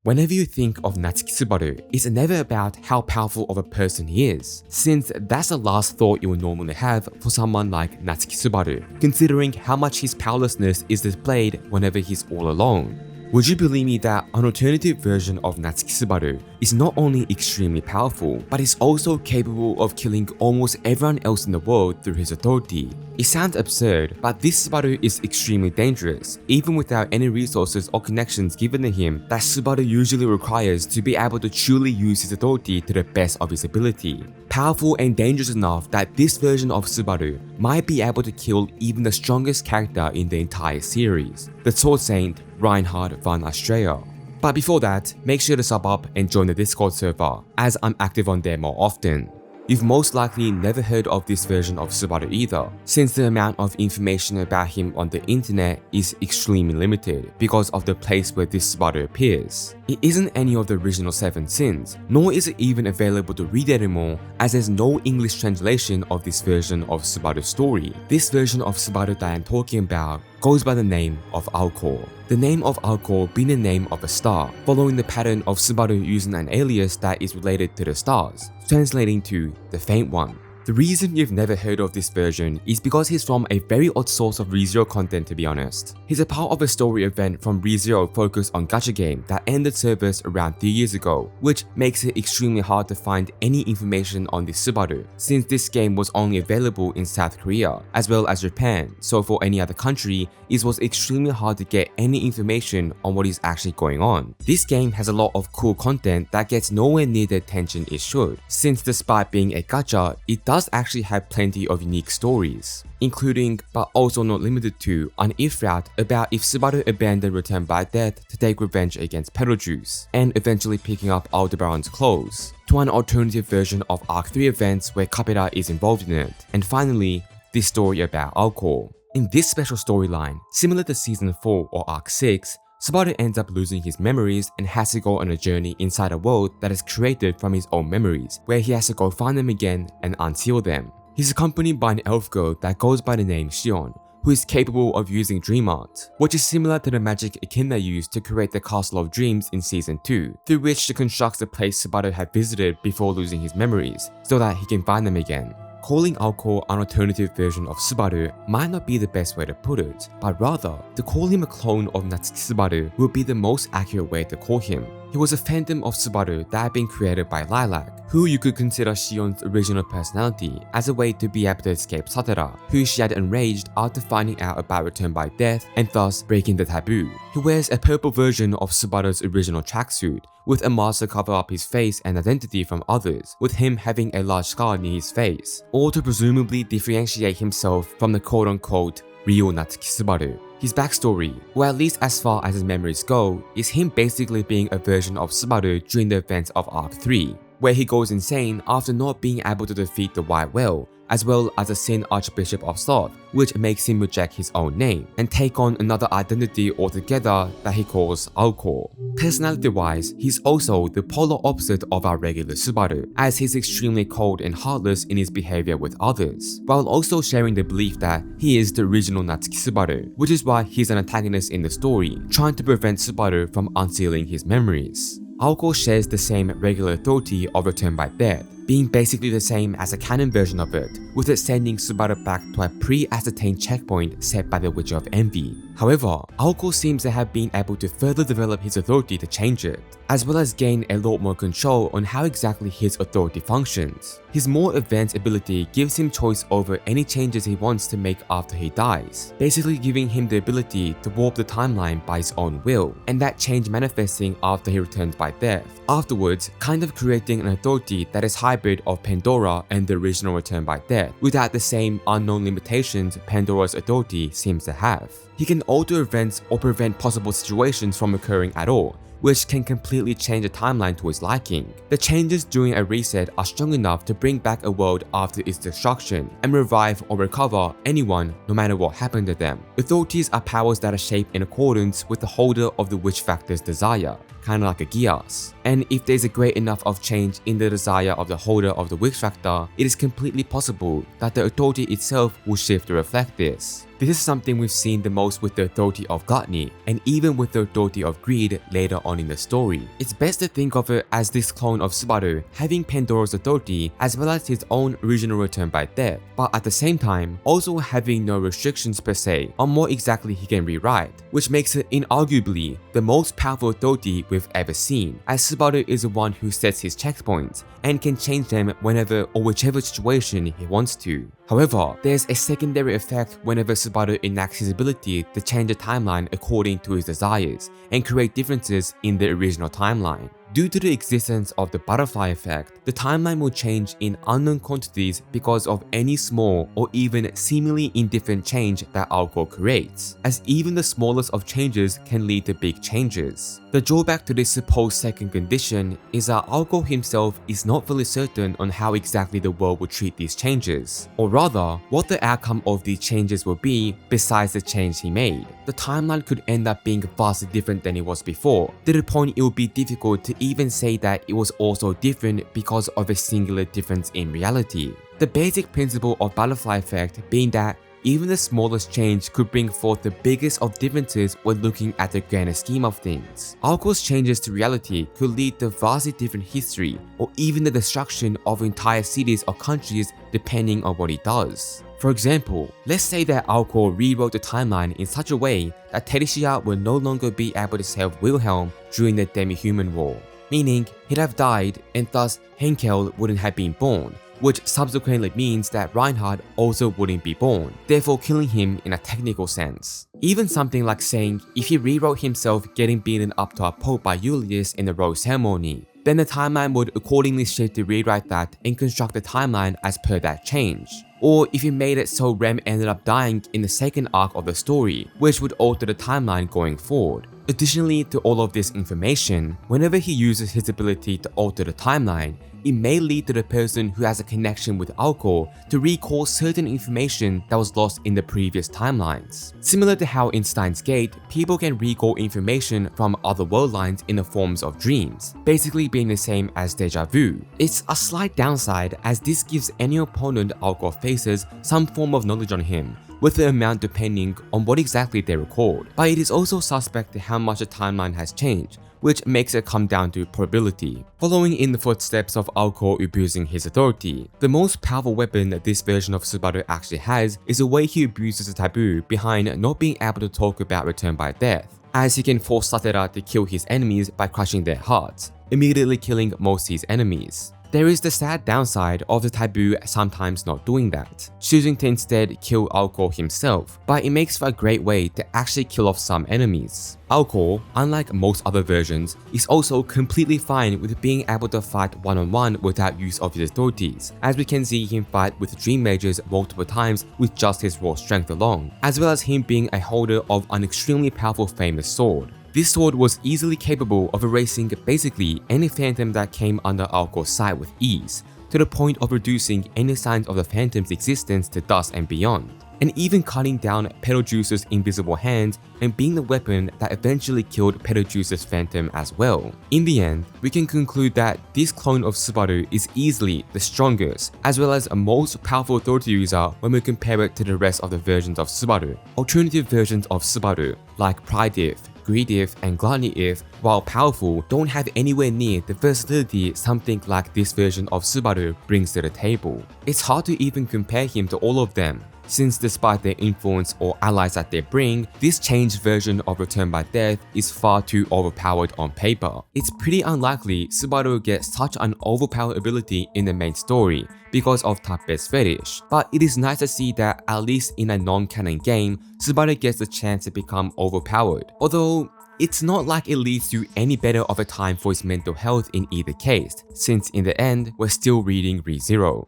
Whenever you think of Natsuki Subaru, it's never about how powerful of a person he is, since that's the last thought you would normally have for someone like Natsuki Subaru, considering how much his powerlessness is displayed whenever he's all alone. Would you believe me that an alternative version of Natsuki Subaru is not only extremely powerful, but is also capable of killing almost everyone else in the world through his authority? It sounds absurd, but this Subaru is extremely dangerous, even without any resources or connections given to him that Subaru usually requires to be able to truly use his authority to the best of his ability. Powerful and dangerous enough that this version of Subaru might be able to kill even the strongest character in the entire series, the Sword Saint Reinhard van Australia. But before that, make sure to sub up and join the Discord server, as I'm active on there more often. You've most likely never heard of this version of Subaru either, since the amount of information about him on the internet is extremely limited because of the place where this Subaru appears. It isn't any of the original 7 sins, nor is it even available to read anymore, as there's no English translation of this version of Subaru's story. This version of Subaru that I'm talking about goes by the name of Alcor. The name of Alcor being the name of a star, following the pattern of Subaru using an alias that is related to the stars, translating to the Faint One. The reason you've never heard of this version is because he's from a very odd source of ReZero content, to be honest. He's a part of a story event from ReZero focused on gacha game that ended service around 3 years ago, which makes it extremely hard to find any information on this Subaru, since this game was only available in South Korea, as well as Japan, so for any other country, it was extremely hard to get any information on what is actually going on. This game has a lot of cool content that gets nowhere near the attention it should, since despite being a gacha, it does actually have plenty of unique stories, including, but also not limited to, an if route about if Subaru abandoned Return by Death to take revenge against Beatrice, and eventually picking up Aldebaran's clothes, to an alternative version of Arc 3 events where Capita is involved in it, and finally, this story about Alcor. In this special storyline, similar to Season 4 or Arc 6, Subaru ends up losing his memories and has to go on a journey inside a world that is created from his own memories, where he has to go find them again and unseal them. He's accompanied by an elf girl that goes by the name Shion, who is capable of using dream art, which is similar to the magic Echidna used to create the Castle of Dreams in Season 2, through which she constructs the place Subaru had visited before losing his memories, so that he can find them again. Calling Alcor an alternative version of Subaru might not be the best way to put it, but rather, to call him a clone of Natsuki Subaru would be the most accurate way to call him. He was a phantom of Subaru that had been created by Lilac, who you could consider Shion's original personality, as a way to be able to escape Satella, who she had enraged after finding out about Return by Death and thus breaking the taboo. He wears a purple version of Subaru's original tracksuit, with a mask to cover up his face and identity from others, with him having a large scar near his face, or to presumably differentiate himself from the quote-unquote real Natsuki Subaru. His backstory, or at least as far as his memories go, is him basically being a version of Subaru during the events of Arc 3, where he goes insane after not being able to defeat the White Whale, as well as the Sin Archbishop of Sloth, which makes him reject his own name and take on another identity altogether that he calls Alcor. Personality-wise, he's also the polar opposite of our regular Subaru, as he's extremely cold and heartless in his behavior with others, while also sharing the belief that he is the original Natsuki Subaru, which is why he's an antagonist in the story, trying to prevent Subaru from unsealing his memories. Alcor shares the same regular authority of Return by Death, being basically the same as a canon version of it, with it sending Subaru back to a pre-ascertained checkpoint set by the Witcher of Envy. However, Alcor seems to have been able to further develop his authority to change it, as well as gain a lot more control on how exactly his authority functions. His more advanced ability gives him choice over any changes he wants to make after he dies, basically giving him the ability to warp the timeline by his own will, and that change manifesting after he returns by death, afterwards kind of creating an authority that is hybrid of Pandora and the original Return by Death, without the same unknown limitations Pandora's authority seems to have. He can alter events or prevent possible situations from occurring at all, which can completely change the timeline to his liking. The changes during a reset are strong enough to bring back a world after its destruction and revive or recover anyone no matter what happened to them. Authorities are powers that are shaped in accordance with the holder of the witch factor's desire, kinda like a Geass. And if there's a great enough of change in the desire of the holder of the witch factor, it is completely possible that the authority itself will shift to reflect this. This is something we've seen the most with the authority of gluttony, and even with the authority of greed later on in the story. It's best to think of it as this clone of Subaru having Pandora's authority as well as his own original return by death, but at the same time also having no restrictions per se on what exactly he can rewrite, which makes it inarguably the most powerful authority we've ever seen, as Subaru is the one who sets his checkpoints and can change them whenever or whichever situation he wants to. However, there's a secondary effect whenever Subaru enacts his ability to change the timeline according to his desires and create differences in the original timeline. Due to the existence of the butterfly effect, the timeline will change in unknown quantities because of any small or even seemingly indifferent change that Alcor creates, as even the smallest of changes can lead to big changes. The drawback to this supposed second condition is that Alcor himself is not fully certain on how exactly the world will treat these changes, or rather, what the outcome of these changes will be besides the change he made. The timeline could end up being vastly different than it was before, to the point it would be difficult to even say that it was also different because of a singular difference in reality. The basic principle of butterfly effect being that even the smallest change could bring forth the biggest of differences when looking at the grander scheme of things. Alcor's changes to reality could lead to vastly different history or even the destruction of entire cities or countries depending on what he does. For example, let's say that Alcor rewrote the timeline in such a way that Tertia will no longer be able to save Wilhelm during the Demi-Human War, meaning he'd have died and thus Henkel wouldn't have been born, which subsequently means that Reinhard also wouldn't be born, therefore killing him in a technical sense. Even something like saying if he rewrote himself getting beaten up to a pulp by Julius in the rose ceremony, then the timeline would accordingly shift to rewrite that and construct the timeline as per that change. Or if he made it so Rem ended up dying in the second arc of the story, which would alter the timeline going forward. Additionally to all of this information, whenever he uses his ability to alter the timeline, it may lead to the person who has a connection with Alcor to recall certain information that was lost in the previous timelines. Similar to how in Steins Gate, people can recall information from other world lines in the forms of dreams, basically being the same as deja vu. It's a slight downside as this gives any opponent Alcor faces some form of knowledge on him, with the amount depending on what exactly they recalled. But it is also suspect to how much the timeline has changed, which makes it come down to probability. Following in the footsteps of Alcor abusing his authority, the most powerful weapon that this version of Subaru actually has is the way he abuses the taboo behind not being able to talk about return by death, as he can force Satella to kill his enemies by crushing their hearts, immediately killing most of his enemies. There is the sad downside of the taboo sometimes not doing that, choosing to instead kill Alcor himself, but it makes for a great way to actually kill off some enemies. Alcor, unlike most other versions, is also completely fine with being able to fight one-on-one without use of his authorities, as we can see him fight with Dream Mages multiple times with just his raw strength alone, as well as him being a holder of an extremely powerful famous sword. This sword was easily capable of erasing basically any phantom that came under Alcor's sight with ease, to the point of reducing any signs of the phantom's existence to dust and beyond, and even cutting down Betelgeuse's invisible hands and being the weapon that eventually killed Betelgeuse's phantom as well. In the end, we can conclude that this clone of Subaru is easily the strongest, as well as a most powerful authority user when we compare it to the rest of the versions of Subaru. Alternative versions of Subaru, like Pride If, Greed If, and Gluttony If, while powerful, don't have anywhere near the versatility something like this version of Subaru brings to the table. It's hard to even compare him to all of them, since despite their influence or allies that they bring, this changed version of Return by Death is far too overpowered on paper. It's pretty unlikely Subaru will get such an overpowered ability in the main story because of Tappei's fetish, but it is nice to see that at least in a non-canon game, Subaru gets the chance to become overpowered, although it's not like it leads to any better of a time for his mental health in either case, since in the end, we're still reading ReZero.